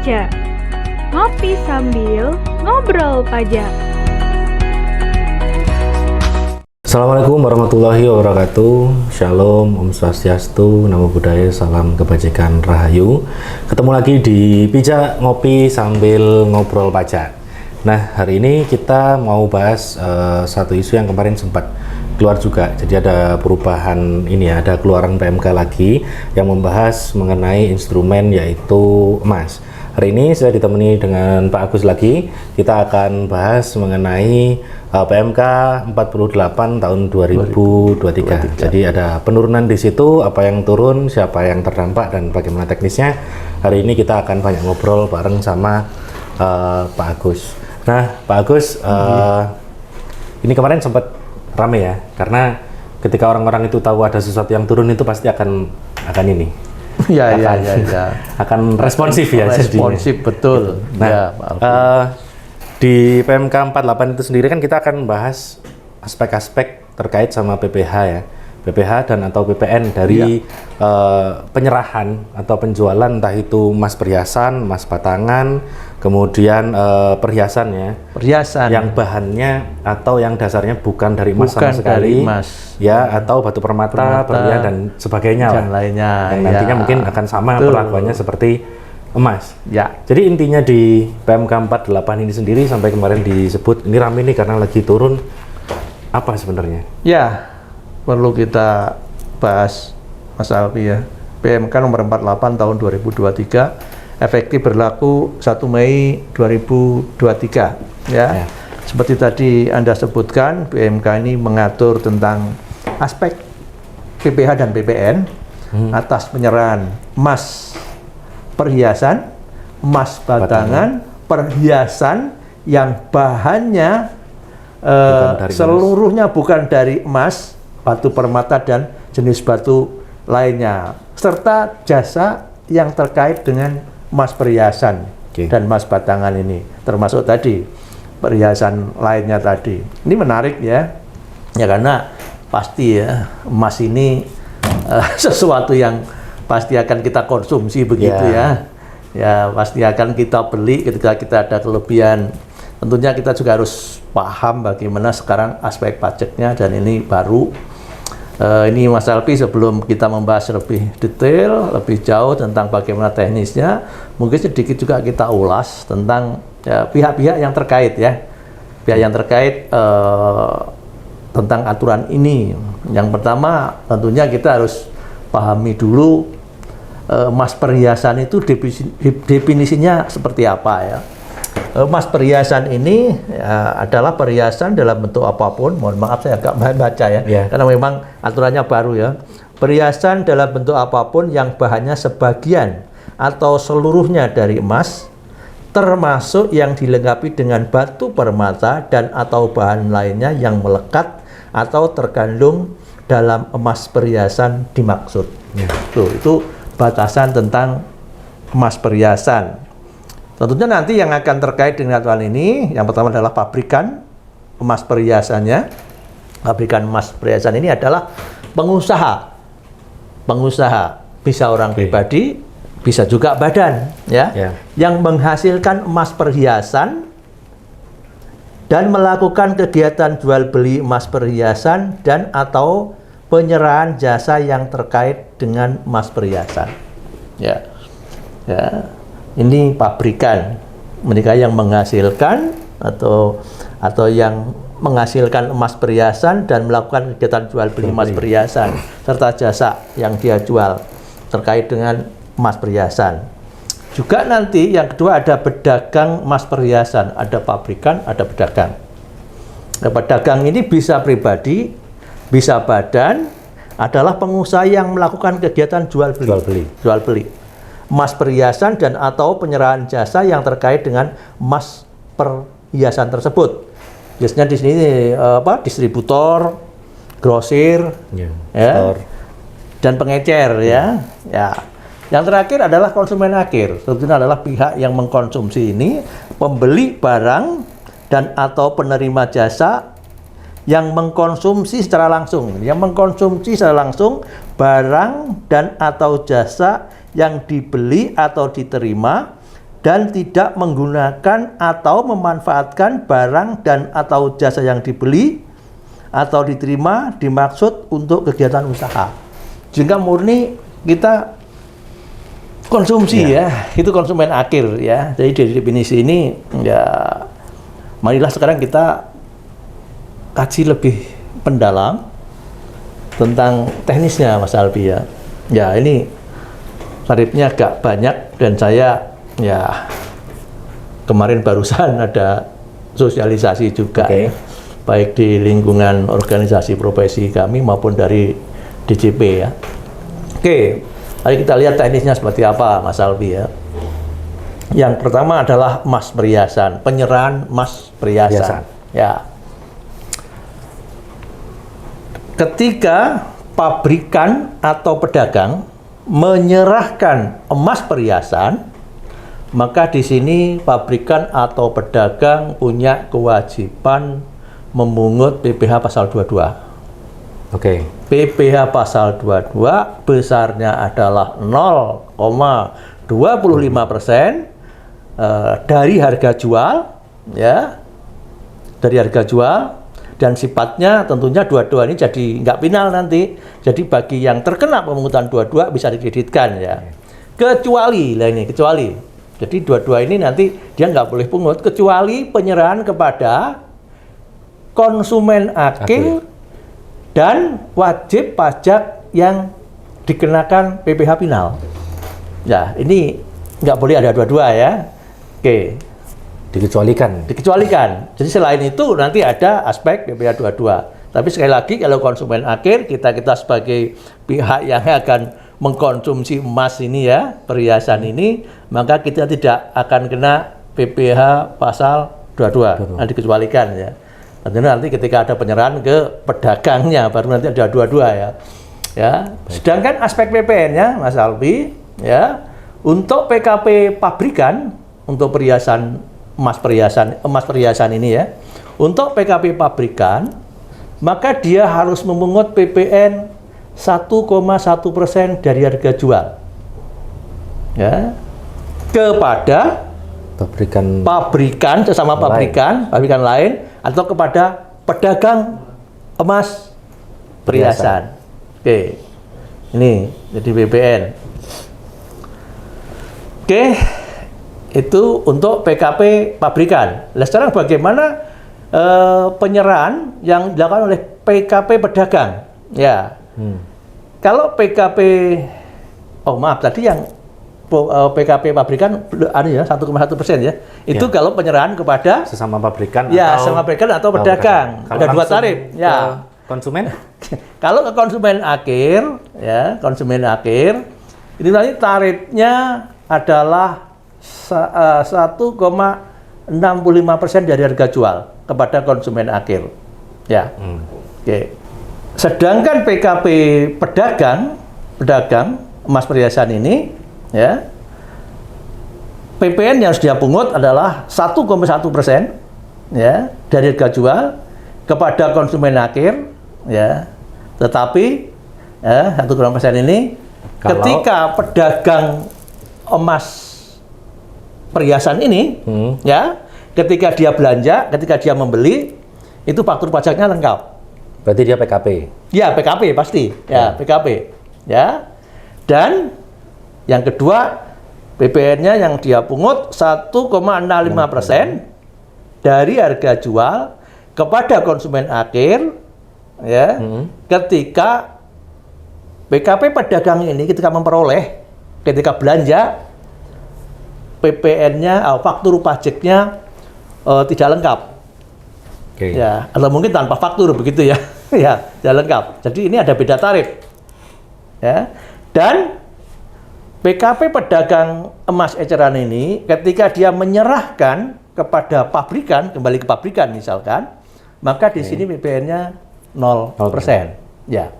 Paja. Ngopi sambil ngobrol pajak. Assalamualaikum warahmatullahi wabarakatuh. Shalom, Om Swastiastu, Namo Buddhaya, salam kebajikan rahayu. Ketemu lagi di Pijak Ngopi Sambil Ngobrol Pajak. Nah, hari ini kita mau bahas satu isu yang kemarin sempat keluar juga. Jadi ada perubahan ini ya, ada keluaran PMK lagi yang membahas mengenai instrumen yaitu emas. Hari ini saya ditemani dengan Pak Agus lagi. Kita akan bahas mengenai PMK 48 tahun 2023. Jadi ada penurunan di situ, apa yang turun, siapa yang terdampak, dan bagaimana teknisnya. Hari ini kita akan banyak ngobrol bareng sama Pak Agus. Nah, Pak Agus, ini kemarin sempat rame ya, karena ketika orang-orang itu tahu ada sesuatu yang turun itu pasti akan ini. Ya. Akan responsif ya. Responsif, betul. Nah, ya, di PMK 48 itu sendiri kan kita akan bahas aspek-aspek terkait sama PPH ya. PPH dan atau PPN dari penyerahan atau penjualan, entah itu emas perhiasan, emas batangan, kemudian perhiasan ya. Perhiasan yang bahannya atau yang dasarnya bukan dari emas sama sekali, ya, atau batu permata, berlian dan sebagainya dan lainnya. Yang nantinya mungkin akan sama perlakuannya seperti emas. Ya. Jadi intinya di PMK 48 ini sendiri sampai kemarin disebut ini rame nih karena lagi turun, apa sebenarnya? Ya, perlu kita bahas Mas Alfi ya. PMK nomor 48 tahun 2023 efektif berlaku 1 Mei 2023 ya. Seperti tadi Anda sebutkan, PMK ini mengatur tentang aspek PPH dan PPN atas penyerahan emas perhiasan, emas batangan, perhiasan yang bahannya seluruhnya bukan dari emas, batu permata dan jenis batu lainnya, serta jasa yang terkait dengan emas perhiasan dan emas batangan ini, termasuk tadi perhiasan lainnya tadi. Ini menarik ya, karena pasti ya emas ini sesuatu yang pasti akan kita konsumsi begitu ya, pasti akan kita beli ketika kita ada kelebihan. Tentunya kita juga harus paham bagaimana sekarang aspek pajaknya, dan ini baru. Ini Mas Alfi, sebelum kita membahas lebih detail, lebih jauh tentang bagaimana teknisnya, mungkin sedikit juga kita ulas tentang pihak-pihak yang terkait ya, pihak yang terkait tentang aturan ini. Yang pertama tentunya kita harus pahami dulu emas perhiasan itu definisinya seperti apa ya. Emas perhiasan ini adalah perhiasan dalam bentuk apapun. Mohon maaf saya agak baca ya, karena memang aturannya baru ya. Perhiasan dalam bentuk apapun yang bahannya sebagian atau seluruhnya dari emas, termasuk yang dilengkapi dengan batu permata dan atau bahan lainnya yang melekat atau terkandung dalam emas perhiasan dimaksud. Itu batasan tentang emas perhiasan. Tentunya nanti yang akan terkait dengan aturan ini, yang pertama adalah pabrikan emas perhiasannya. Pabrikan emas perhiasan ini adalah pengusaha. Pengusaha bisa orang pribadi, bisa juga badan ya, yang menghasilkan emas perhiasan dan melakukan kegiatan jual beli emas perhiasan dan atau penyerahan jasa yang terkait dengan emas perhiasan. Ya. Ini pabrikan, mereka yang menghasilkan atau yang menghasilkan emas perhiasan dan melakukan kegiatan jual beli emas perhiasan serta jasa yang dia jual terkait dengan emas perhiasan. Juga nanti yang kedua ada pedagang emas perhiasan, ada pabrikan, ada pedagang. Nah, pedagang ini bisa pribadi, bisa badan, adalah pengusaha yang melakukan kegiatan jual beli emas perhiasan dan atau penyerahan jasa yang terkait dengan emas perhiasan tersebut. Biasanya di sini distributor, grosir, dan pengecer ya. Yang terakhir adalah konsumen akhir. Tentunya adalah pihak yang mengkonsumsi ini, pembeli barang dan atau penerima jasa yang mengkonsumsi secara langsung. Yang mengkonsumsi secara langsung barang dan atau jasa yang dibeli atau diterima dan tidak menggunakan atau memanfaatkan barang dan atau jasa yang dibeli atau diterima dimaksud untuk kegiatan usaha. Sehingga murni kita konsumsi ya, itu konsumen akhir ya. Jadi dari definisi ini ya, marilah sekarang kita kaji lebih mendalam tentang teknisnya Mas Albi ya. Ya ini tarifnya agak banyak dan saya ya kemarin barusan ada sosialisasi juga ya, baik di lingkungan organisasi profesi kami maupun dari DJP ya. Oke, mari kita lihat teknisnya seperti apa Mas Albi ya. Yang pertama adalah emas perhiasan, penyerahan emas perhiasan. Ya. Ketika pabrikan atau pedagang menyerahkan emas perhiasan, maka di sini pabrikan atau pedagang punya kewajiban memungut PPh pasal 22. PPh pasal 22 besarnya adalah 0,25% dari harga jual, ya, dari harga jual, dan sifatnya tentunya 22 ini jadi nggak final nanti. Jadi bagi yang terkena pemungutan 22 bisa dikreditkan ya. Kecuali, lah ini kecuali. Jadi 22 ini nanti dia nggak boleh pungut kecuali penyerahan kepada konsumen akhir dan wajib pajak yang dikenakan PPh final. Ya, ini nggak boleh ada 22 ya. Oke. Dikecualikan. Jadi selain itu nanti ada aspek PPh 22. Tapi sekali lagi kalau konsumen akhir kita sebagai pihak yang akan mengkonsumsi emas ini ya, perhiasan ini, maka kita tidak akan kena PPh pasal 22. Nanti dikecualikan ya. Nanti ketika ada penyerahan ke pedagangnya baru nanti ada 22 ya. Ya. Sedangkan aspek PPN-nya Mas Albi ya, untuk PKP pabrikan untuk perhiasan emas perhiasan ini ya. Untuk PKP pabrikan maka dia harus memungut PPN 1,1% dari harga jual ya, kepada pabrikan sesama pabrikan lain atau kepada pedagang emas perhiasan. Oke, ini jadi PPN. Oke, itu untuk PKP pabrikan. Nah, sekarang bagaimana penyerahan yang dilakukan oleh PKP pedagang ya? Kalau PKP, tadi yang PKP pabrikan ada ya 1,1% ya. Itu ya, kalau penyerahan kepada sesama pabrikan ya, sesama pabrikan atau pedagang. Ada dua tarif ya. Konsumen? Kalau ke konsumen akhir ya, konsumen akhir ini nanti tarifnya adalah 1,65% dari harga jual kepada konsumen akhir. Ya. Oke. Sedangkan PKP pedagang emas perhiasan ini ya, PPN yang harus dia pungut adalah 1,1% ya dari harga jual kepada konsumen akhir ya. Tetapi 1,1% ini ketika pedagang emas perhiasan ini ya, ketika dia belanja, ketika dia membeli, itu faktur pajaknya lengkap. Berarti dia PKP? Ya, PKP pasti. Ya, PKP. Ya. Dan yang kedua, PPN-nya yang dia pungut 1,65% dari harga jual kepada konsumen akhir ya. Ketika PKP pedagang ini ketika memperoleh, ketika belanja, PPN-nya, faktur pajaknya tidak lengkap. Ya, atau mungkin tanpa faktur begitu ya. Ya, tidak lengkap. Jadi ini ada beda tarif. Ya. Dan PKP pedagang emas eceran ini ketika dia menyerahkan kepada pabrikan, kembali ke pabrikan misalkan, maka di sini PPN-nya 0%. Ya.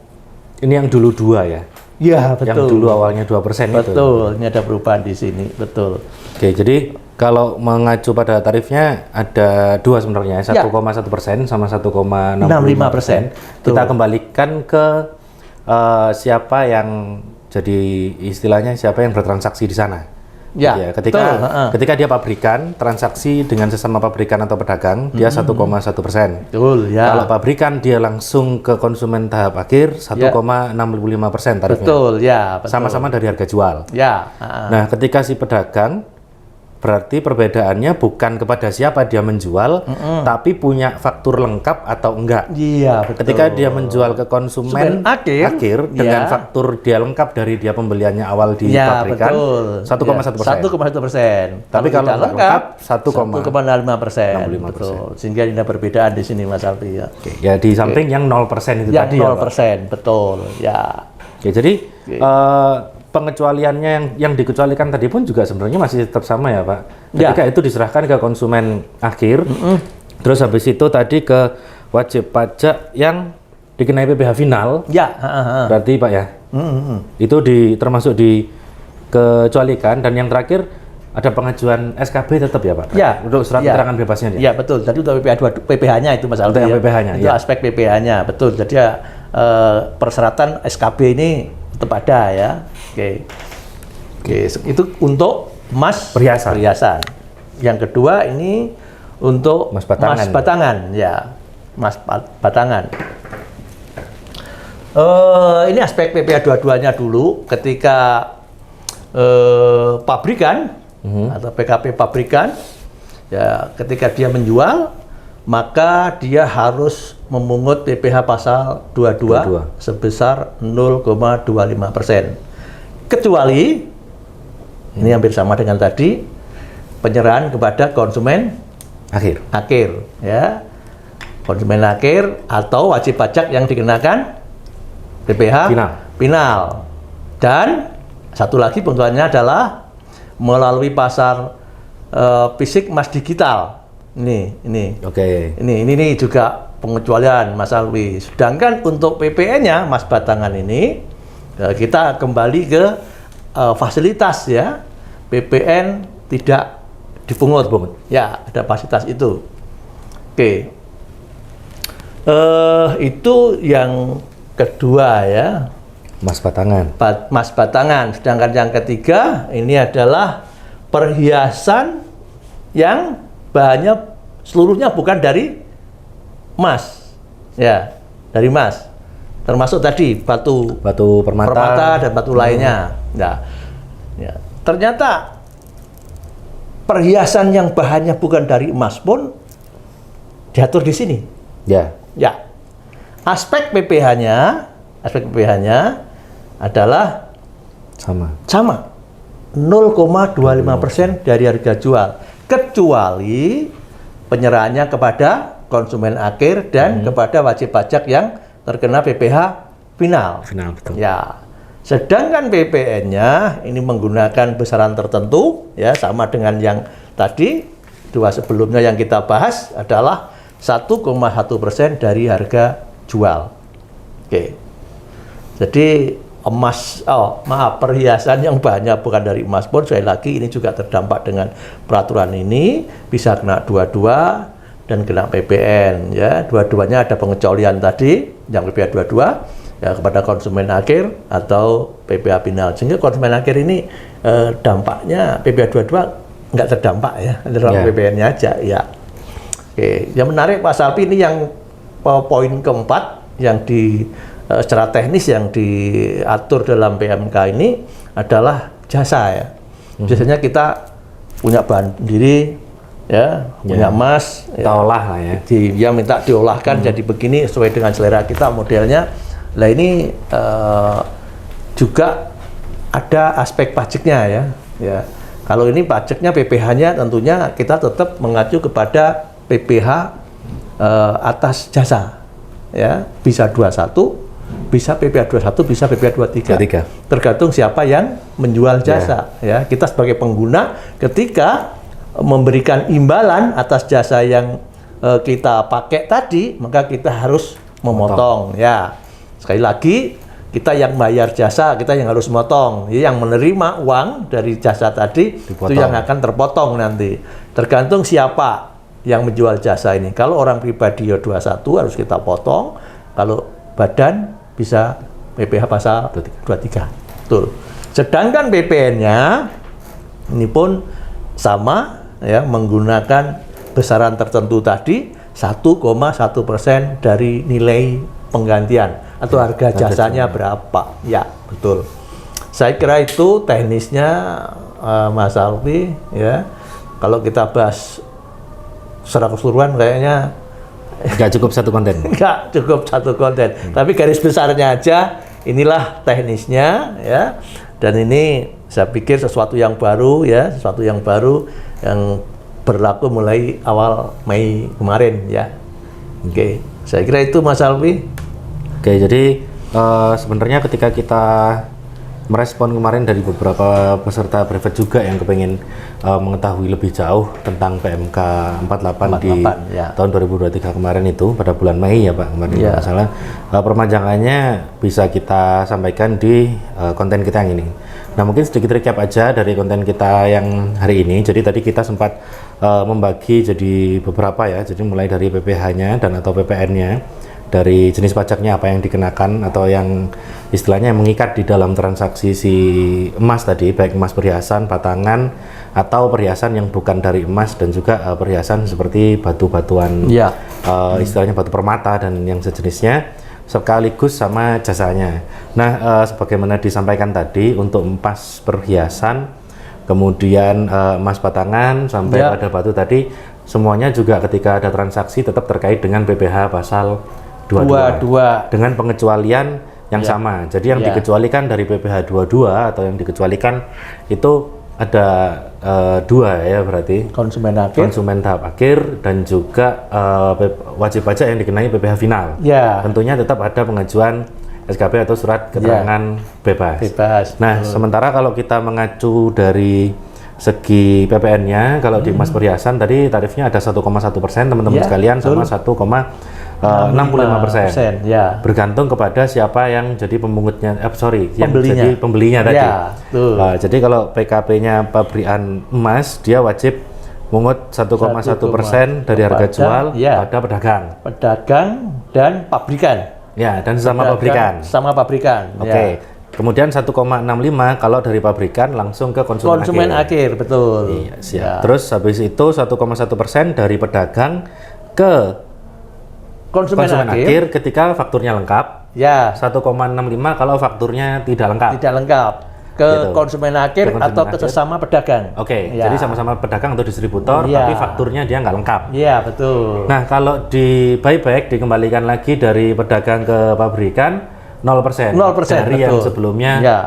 Ini yang dulu 2 ya? Ya, betul. Yang dulu awalnya 2% itu. Betul, ini ada perubahan di sini, betul. Oke, jadi kalau mengacu pada tarifnya ada 2 sebenarnya, 1,1% sama 1,65%. Kita kembalikan ke siapa yang jadi istilahnya siapa yang bertransaksi di sana. Ya, Ya, betul. ketika dia pabrikan, transaksi dengan sesama pabrikan atau pedagang, dia 1,1%. Betul, ya. Kalau pabrikan dia langsung ke konsumen tahap akhir 1,65% tarifnya. Betul, ya. Betul. Sama-sama dari harga jual. Ya. Nah, ketika si pedagang berarti perbedaannya bukan kepada siapa dia menjual, tapi punya faktur lengkap atau enggak. Iya, betul. Ketika dia menjual ke konsumen akhir dengan faktur dia lengkap dari dia pembeliannya awal di pabrikan, 1,1%. 1,1%. Tapi kalau tidak lengkap, 1,5%. 1,5%. Betul. Sehingga ada perbedaan di sini, Mas Alfi, ya. Oke. Ya di samping yang 0% itu Yang tadi 0%, betul. Ya. Oke, jadi pengecualiannya yang dikecualikan tadi pun juga sebenarnya masih tetap sama ya Pak. Ketika itu diserahkan ke konsumen akhir, terus habis itu tadi ke wajib pajak yang dikenai PPh final. Ya. Berarti Pak ya, itu termasuk dikecualikan. Dan yang terakhir ada pengajuan SKB tetap ya Pak? Ya. Untuk surat keterangan bebasnya dia? Ya betul. Jadi untuk PPh-nya itu Mas Alfi. Untuk PPh-nya. Itu aspek PPh-nya betul. Jadi persyaratan SKB ini tetap ada ya. Oke, itu untuk emas perhiasan. Yang kedua ini untuk emas batangan. Ya, emas batangan. Ini aspek PPh dua-duanya dulu. Ketika pabrikan atau PKP pabrikan, ya, ketika dia menjual, maka dia harus memungut PPh pasal 22 sebesar 0,25%. Kecuali, ini hampir sama dengan tadi, penyerahan kepada konsumen akhir ya. Konsumen akhir atau wajib pajak yang dikenakan PPh final. Dan satu lagi pengecualiannya adalah melalui pasar fisik emas digital. Ini. Oke. Ini juga pengecualian Mas Alwi. Sedangkan untuk PPN-nya emas batangan ini kita kembali ke fasilitas ya. PPN tidak dipungut. Ya, ada fasilitas itu. Oke. Itu yang kedua ya. Emas batangan. Emas batangan. Sedangkan yang ketiga ini adalah perhiasan yang bahannya seluruhnya bukan dari emas. Ya, dari emas. Termasuk tadi batu permata dan batu lainnya. Nah, ya. Ternyata perhiasan yang bahannya bukan dari emas pun diatur di sini. Ya. Aspek PPh-nya adalah sama. 0,25% dari harga jual, kecuali penyerahannya kepada konsumen akhir dan kepada wajib pajak yang terkena PPh final. Betul. Ya. Sedangkan PPN-nya ini menggunakan besaran tertentu ya, sama dengan yang tadi dua sebelumnya yang kita bahas adalah 1,1% dari harga jual. Oke. Jadi perhiasan yang banyak bukan dari emas pun sekali lagi ini juga terdampak dengan peraturan ini, bisa kena dua-dua dan kena PPN ya. Dua-duanya ada pengecualian tadi yang PPh 22 ya, kepada konsumen akhir atau PPh final. Sehingga konsumen akhir ini dampaknya PPh 22 nggak terdampak ya, dalam PPN-nya aja ya. Oke, yang menarik Pak Salpi ini yang poin keempat yang secara teknis yang diatur dalam PMK ini adalah jasa ya. Biasanya kita punya bahan sendiri ya, punya emas, kita olah lah ya. Dia minta diolahkan jadi begini sesuai dengan selera kita modelnya. Nah ini juga ada aspek pajaknya ya. Kalau ini pajaknya PPh-nya tentunya kita tetap mengacu kepada PPh atas jasa ya, bisa 21, bisa PPh 21, bisa PPh 23. Tergantung siapa yang menjual jasa ya. Kita sebagai pengguna ketika memberikan imbalan atas jasa yang kita pakai tadi, maka kita harus memotong ya. Sekali lagi, kita yang bayar jasa, kita yang harus memotong. Yang menerima uang dari jasa tadi itu yang akan terpotong nanti. Tergantung siapa yang menjual jasa ini. Kalau orang pribadi ya 21 harus kita potong. Kalau badan bisa PPh pasal 23. Betul. Sedangkan PPN-nya Ini pun sama ya, menggunakan besaran tertentu tadi 1,1% dari nilai penggantian atau harga jasanya berapa. Ya, betul. Saya kira itu teknisnya Mas Alfi ya. Kalau kita bahas secara keseluruhan kayaknya Nggak cukup satu konten. nggak cukup satu konten. Tapi garis besarnya aja, inilah teknisnya ya. Dan ini saya pikir sesuatu yang baru ya, sesuatu yang baru yang berlaku mulai awal Mei kemarin ya. Oke, saya kira itu Mas Alfi. Oke, jadi sebenarnya ketika kita merespon kemarin dari beberapa peserta brevet juga yang kepengen mengetahui lebih jauh tentang PMK 48 di ya. tahun 2023 kemarin itu pada bulan Mei ya Pak kemarin Ya. nggak salah, perpanjangannya bisa kita sampaikan di konten kita yang ini. Nah mungkin sedikit recap aja dari konten kita yang hari ini. Jadi tadi kita sempat membagi jadi beberapa ya, jadi mulai dari PPh-nya dan atau PPN-nya, dari jenis pajaknya apa yang dikenakan atau yang istilahnya mengikat di dalam transaksi si emas tadi, baik emas perhiasan, batangan, atau perhiasan yang bukan dari emas, dan juga perhiasan seperti batu-batuan, Ya. istilahnya batu permata dan yang sejenisnya, sekaligus sama jasanya. Nah, sebagaimana disampaikan tadi, untuk emas perhiasan, kemudian emas batangan sampai Ya. pada batu tadi, semuanya juga ketika ada transaksi tetap terkait dengan PPh pasal 22 dengan pengecualian yang Ya. sama. Jadi yang Ya. dikecualikan dari PPh 22 atau yang dikecualikan itu ada dua ya, berarti Konsumen akhir. konsumen tahap akhir dan juga wajib pajak yang dikenai PPh final. Ya. Tentunya tetap ada pengajuan SKP atau surat keterangan bebas. Bebas. Nah, sementara kalau kita mengacu dari segi PPN-nya, kalau di emas perhiasan tadi tarifnya ada 1,1% teman-teman Ya, sekalian, betul. sama 1,65%. Ya. Bergantung kepada siapa yang jadi pemungutnya, yang Pembelinya. jadi pembelinya tadi. Ya, betul. Jadi kalau PKP-nya pabrikan emas, dia wajib mungut 1,1% dari harga Kepada, jual ya. pada pedagang. Pedagang dan pabrikan. Ya, dan sesama Pedagang pabrikan. Sama pabrikan. Oke. Ya. Kemudian 1,65 kalau dari pabrikan langsung ke konsumen Akhir, betul. Iya, siap. Ya. Terus habis itu 1,1% dari pedagang ke Konsumen akhir ketika fakturnya lengkap. Ya. 1,65 kalau fakturnya tidak lengkap. Tidak lengkap. Ke Gitu. konsumen akhir Ke konsumen atau ke akhir. sesama pedagang. Oke, Ya. jadi sama-sama pedagang atau distributor, Iya. tapi fakturnya dia nggak lengkap. Iya, betul. Nah, kalau di buyback dikembalikan lagi dari pedagang ke pabrikan 0%. 0%, dari yang betul. sebelumnya Ya.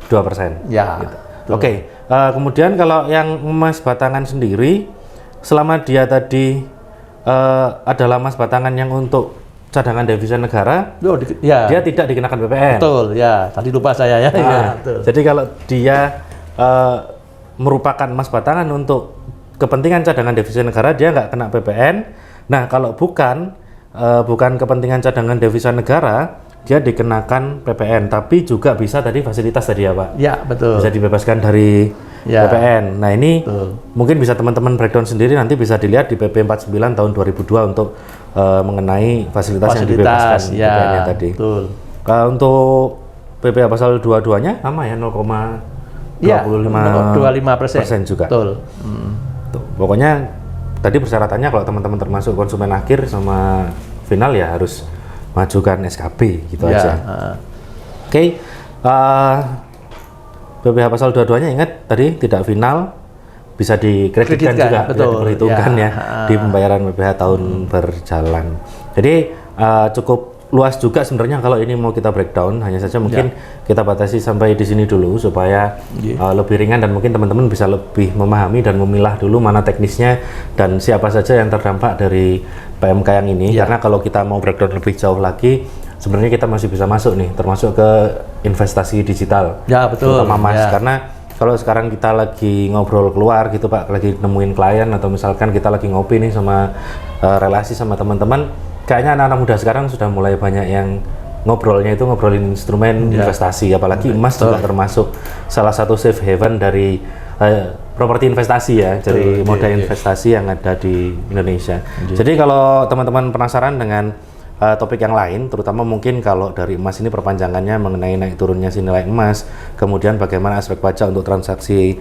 2%. Ya. Gitu. betul. Oke, kemudian kalau yang emas batangan sendiri, selama dia tadi adalah emas batangan yang untuk cadangan devisa negara, Loh, ya. dia tidak dikenakan PPN. Betul, ya. Tadi lupa saya ya. Ya, betul. Jadi kalau dia merupakan emas batangan untuk kepentingan cadangan devisa negara, dia nggak kena PPN. Nah, kalau bukan kepentingan cadangan devisa negara, dia dikenakan PPN. Tapi juga bisa tadi fasilitas tadi ya Pak, Ya, betul. bisa dibebaskan dari Ya. PPN. Nah ini Betul. mungkin bisa teman-teman breakdown sendiri, nanti bisa dilihat di PP 49 tahun 2002 untuk mengenai fasilitas yang dibebaskan ya. PPN-nya tadi. Betul. Untuk PP pasal 22-nya sama ya, 0,25% Ya, 25% juga. Betul. Tuh, pokoknya tadi persyaratannya kalau teman-teman termasuk konsumen akhir sama final ya harus majukan SKP gitu Ya, aja. Oke, PPh pasal 22-nya ingat tadi tidak final, bisa dikreditkan juga, bisa betul. diperhitungkan ya, di pembayaran PPh tahun berjalan. Jadi cukup luas juga sebenarnya kalau ini mau kita breakdown, hanya saja mungkin kita batasi sampai di sini dulu supaya lebih ringan dan mungkin teman-teman bisa lebih memahami dan memilah dulu mana teknisnya dan siapa saja yang terdampak dari PMK yang ini. Karena kalau kita mau breakdown lebih jauh lagi, sebenarnya kita masih bisa masuk nih, termasuk ke investasi digital. Ya, betul. Terutama Mas, Ya. karena kalau sekarang kita lagi ngobrol keluar gitu Pak, lagi nemuin klien atau misalkan kita lagi ngopi nih sama relasi sama teman-teman, kayaknya anak-anak muda sekarang sudah mulai banyak yang ngobrolnya itu ngobrolin instrumen investasi, apalagi emas juga termasuk salah satu safe haven dari properti investasi ya, dari moda investasi yang ada di Indonesia. Jadi kalau teman-teman penasaran dengan topik yang lain, terutama mungkin kalau dari emas ini perpanjangannya mengenai naik turunnya si nilai emas, kemudian bagaimana aspek pajak untuk transaksi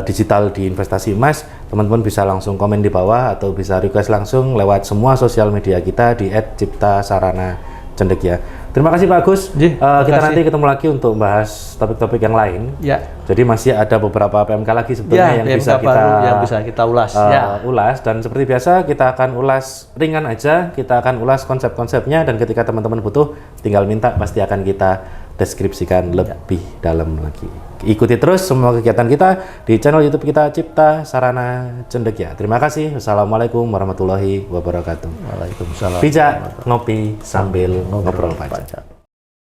digital di investasi emas, teman-teman bisa langsung komen di bawah atau bisa request langsung lewat semua sosial media kita di @ciptasarana_cendekia. Terima kasih Pak Agus. Kita nanti ketemu lagi untuk bahas topik-topik yang lain. Ya. Jadi masih ada beberapa PMK lagi sebetulnya yang bisa kita ulas. Ulas, dan seperti biasa kita akan ulas ringan aja, kita akan ulas konsep-konsepnya, dan ketika teman-teman butuh tinggal minta, pasti akan kita deskripsikan lebih dalam lagi. Ikuti terus semua kegiatan kita di channel YouTube kita Cipta Sarana Cendekia. Terima kasih. Wassalamualaikum warahmatullahi wabarakatuh. Waalaikumsalam. Bijak ngopi sambil ngobrol pajak.